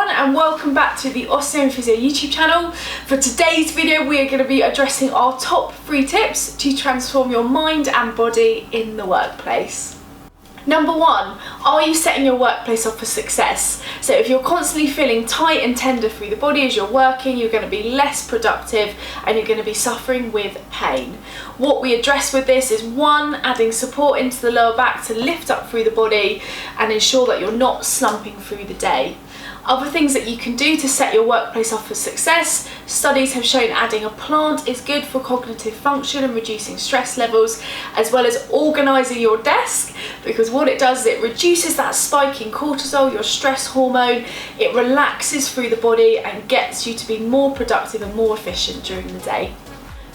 everyone, and welcome back to the Osteo and Physio YouTube channel. For today's video we are going to be addressing our top 3 tips to transform your mind and body in the workplace. Number 1, are you setting your workplace up for success? So if you're constantly feeling tight and tender through the body as you're working, you're going to be less productive and you're going to be suffering with pain. What we address with this is 1, adding support into the lower back to lift up through the body and ensure that you're not slumping through the day. Other things that you can do to set your workplace up for success: studies have shown adding a plant is good for cognitive function and reducing stress levels, as well as organising your desk, because what it does is it reduces that spike in cortisol, your stress hormone. It relaxes through the body and gets you to be more productive and more efficient during the day.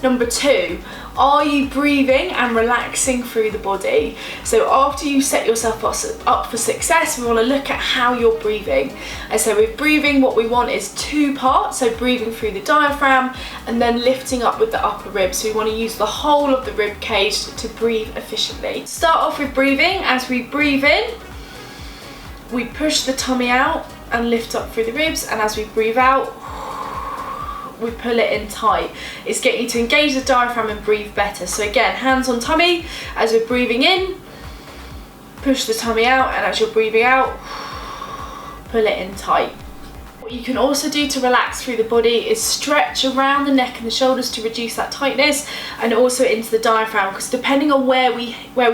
Number 2, are you breathing and relaxing through the body? So after you set yourself up for success, we want to look at how you're breathing. And so with breathing, what we want is 2 parts, so breathing through the diaphragm and then lifting up with the upper ribs. So we want to use the whole of the rib cage to breathe efficiently. Start off with breathing. As we breathe in, we push the tummy out and lift up through the ribs, and as we breathe out, we pull it in tight. It's getting you to engage the diaphragm and breathe better. So again, hands on tummy as we're breathing in, push the tummy out, and as you're breathing out, pull it in tight. What you can also do to relax through the body is stretch around the neck and the shoulders to reduce that tightness, and also into the diaphragm, because depending on where we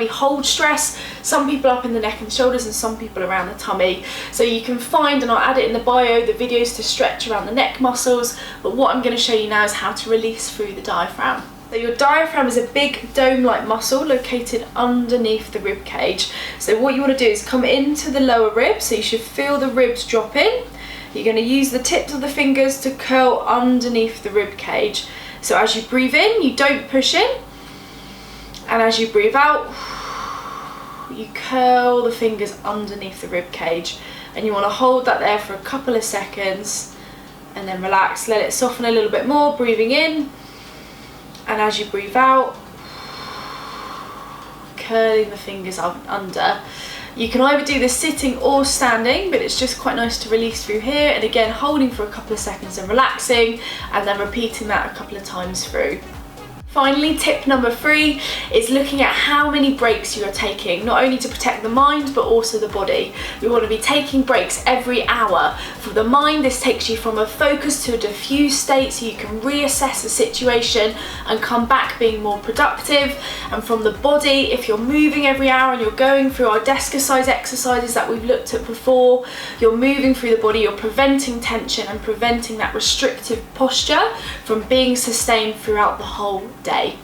hold stress, some people up in the neck and shoulders and some people around the tummy. So you can find, and I'll add it in the bio, the videos to stretch around the neck muscles, but what I'm going to show you now is how to release through the diaphragm. So your diaphragm is a big dome-like muscle located underneath the rib cage. So what you want to do is come into the lower ribs, so you should feel the ribs drop in. You're going to use the tips of the fingers to curl underneath the rib cage. So as you breathe in, you don't push in, and as you breathe out, you curl the fingers underneath the rib cage, and you want to hold that there for a couple of seconds and then relax, let it soften a little bit more, breathing in, and as you breathe out, curling the fingers under. You can either do this sitting or standing, but it's just quite nice to release through here, and again holding for a couple of seconds and relaxing, and then repeating that a couple of times through. Finally, tip number 3 is looking at how many breaks you are taking, not only to protect the mind but also the body. We want to be taking breaks every hour. For the mind, this takes you from a focus to a diffuse state, so you can reassess the situation and come back being more productive. And from the body, if you're moving every hour and you're going through our desk exercises that we've looked at before, you're moving through the body, you're preventing tension and preventing that restrictive posture from being sustained throughout the whole day.